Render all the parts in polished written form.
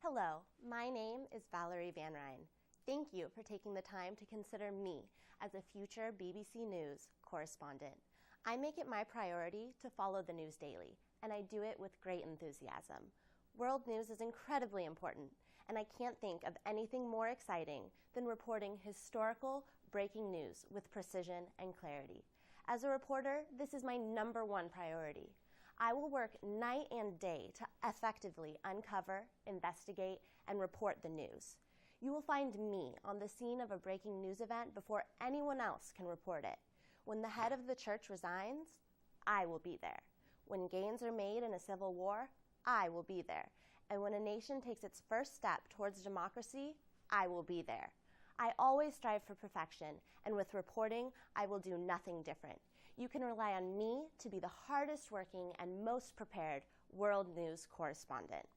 Hello, my name is Valerie Van Ryn. Thank you for taking the time to consider me as a future BBC News correspondent. I make it my priority to follow the news daily, and I do it with great enthusiasm. World news is incredibly important, and I can't think of anything more exciting than reporting historical breaking news with precision and clarity. As a reporter, this is my #1 priority. I will work night and day to effectively uncover, investigate, and report the news. You will find me on the scene of a breaking news event before anyone else can report it. When the head of the church resigns, I will be there. When gains are made in a civil war, I will be there. And when a nation takes its first step towards democracy, I will be there. I always strive for perfection, and with reporting, I will do nothing different. You can rely on me to be the hardest working and most prepared world news correspondent.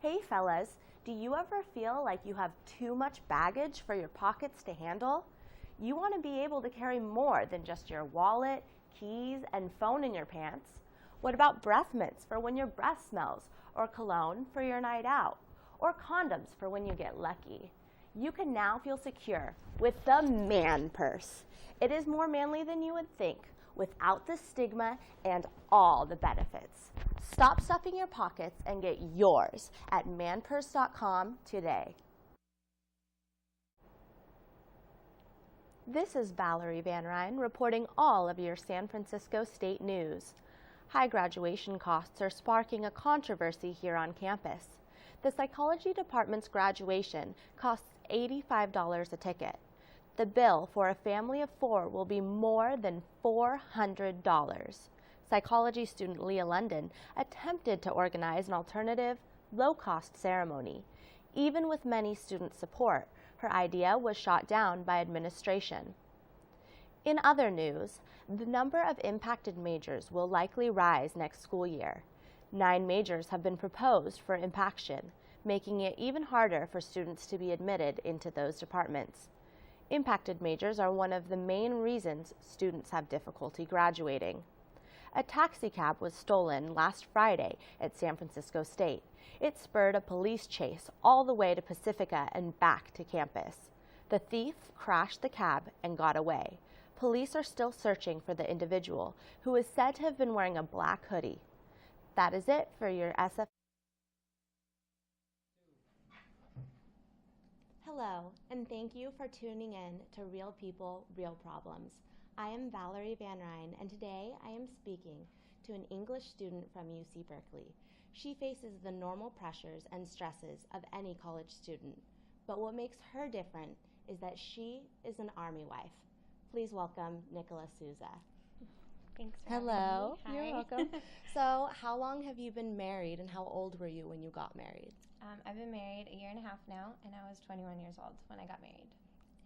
Hey fellas, do you ever feel like you have too much baggage for your pockets to handle? You want to be able to carry more than just your wallet, keys, and phone in your pants. What about breath mints for when your breath smells, or cologne for your night out, or condoms for when you get lucky? You can now feel secure with the Man Purse. It is more manly than you would think, without the stigma and all the benefits. Stop stuffing your pockets and get yours at manpurse.com today. This is Valerie Van Ryn reporting all of your San Francisco State news. High graduation costs are sparking a controversy here on campus. The psychology department's graduation costs $85 a ticket. The bill for a family of 4 will be more than $400. Psychology student Leah London attempted to organize an alternative, low-cost ceremony. Even with many student support, her idea was shot down by administration. In other news, the number of impacted majors will likely rise next school year. 9 majors have been proposed for impaction, making it even harder for students to be admitted into those departments. Impacted majors are one of the main reasons students have difficulty graduating. A taxicab was stolen last Friday at San Francisco State. It spurred a police chase all the way to Pacifica and back to campus. The thief crashed the cab and got away. Police are still searching for the individual, who is said to have been wearing a black hoodie. That is it for your SF. Hello, and thank you for tuning in to Real People, Real Problems. I am Valerie Van Ryn, and today I am speaking to an English student from UC Berkeley. She faces the normal pressures and stresses of any college student, but what makes her different is that she is an Army wife. Please welcome Nicola Souza. Thanks for Hello. having me. You're welcome. So, how long have you been married, and how old were you when you got married? I've been married a year and a half now, and I was 21 years old when I got married.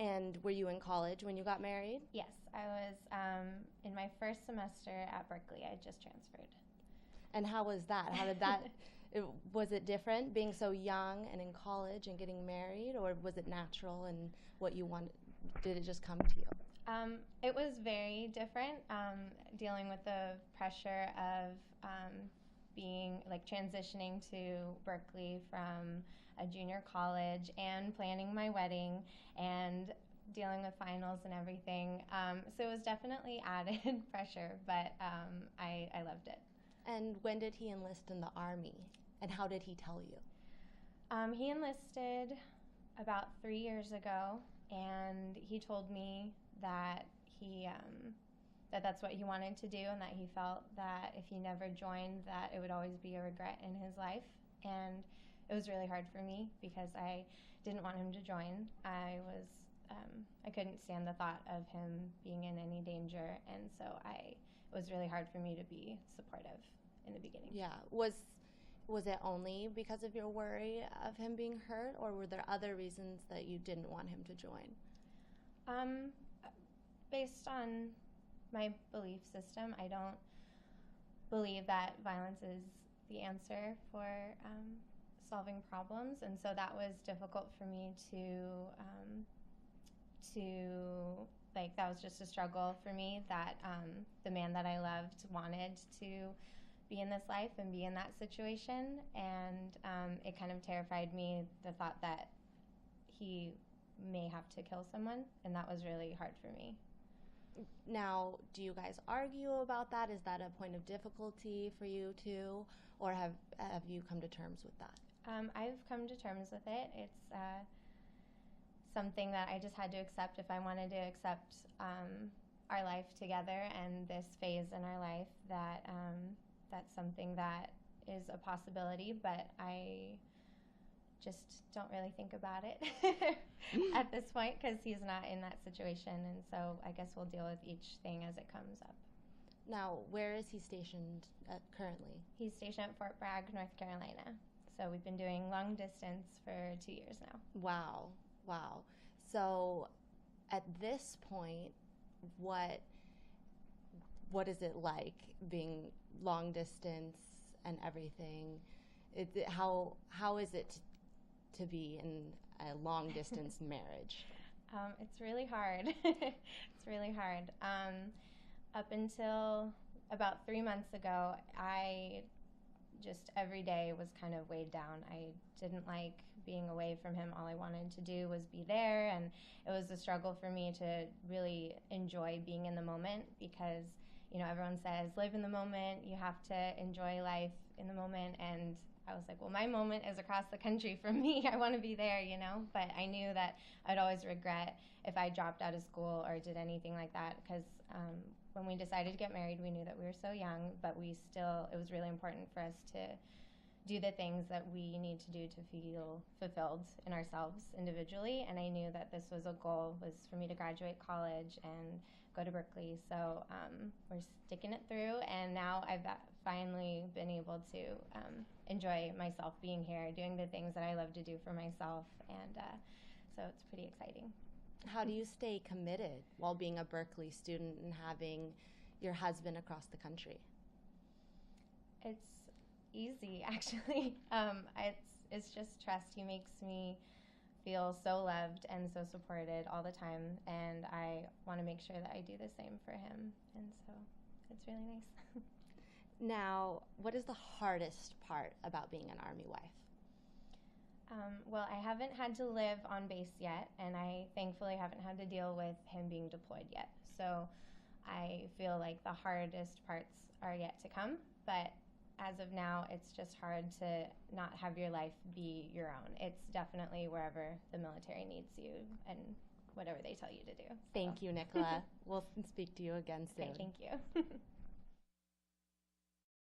And were you in college when you got married? Yes, I was in my first semester at Berkeley. I just transferred. And how was that? How did that, was it different being so young and in college and getting married, or was it natural and what you wanted? Did it just come to you? It was very different, dealing with the pressure of being transitioning to Berkeley from a junior college and planning my wedding and dealing with finals and everything. So it was definitely added pressure, but I loved it. And when did he enlist in the Army, and how did he tell you? He enlisted about 3 years ago, and he told me that that's what he wanted to do, and that he felt that if he never joined, that it would always be a regret in his life. And it was really hard for me because I didn't want him to join. I couldn't stand the thought of him being in any danger, and so it was really hard for me to be supportive in the beginning. Yeah. Was it only because of your worry of him being hurt, or were there other reasons that you didn't want him to join? Based on my belief system, I don't believe that violence is the answer for solving problems, and so that was difficult for me to that was was just a struggle for me that the man that I loved wanted to be in this life and be in that situation. And it kind of terrified me, the thought that he may have to kill someone. And that was really hard for me. Now, do you guys argue about that? Is that a point of difficulty for you two? Or have you come to terms with that? I've come to terms with it. It's something that I just had to accept if I wanted to accept our life together and this phase in our life, that that's something that is a possibility, but I just don't really think about it at this point because he's not in that situation, and so I guess we'll deal with each thing as it comes up. Now, where is he stationed currently? He's stationed at Fort Bragg, North Carolina. So we've been doing long distance for 2 years now. Wow. So at this point, what is it like being long distance and everything? How is it to be in a long distance marriage? It's really hard. It's really hard. Up until about 3 months ago, I just every day was kind of weighed down. I didn't like being away from him. All I wanted to do was be there, and it was a struggle for me to really enjoy being in the moment because, you know, everyone says live in the moment, you have to enjoy life in the moment, and I was like, well, my moment is across the country from me. I want to be there, you know, but I knew that I'd always regret if I dropped out of school or did anything like that because when we decided to get married, we knew that we were so young, but it was really important for us to do the things that we need to do to feel fulfilled in ourselves individually. And I knew that this was a goal, was for me to graduate college and go to Berkeley. So we're sticking it through, and now I've finally been able to enjoy myself being here, doing the things that I love to do for myself, and so it's pretty exciting. How do you stay committed while being a Berkeley student and having your husband across the country? It's easy, actually. It's just trust. He makes me feel so loved and so supported all the time, and I want to make sure that I do the same for him, and so it's really nice. Now, what is the hardest part about being an Army wife? Well, I haven't had to live on base yet, and I thankfully haven't had to deal with him being deployed yet. So I feel like the hardest parts are yet to come, but as of now, it's just hard to not have your life be your own. It's definitely wherever the military needs you and whatever they tell you to do. Thank you, Nicola. We'll speak to you again soon. Okay, thank you.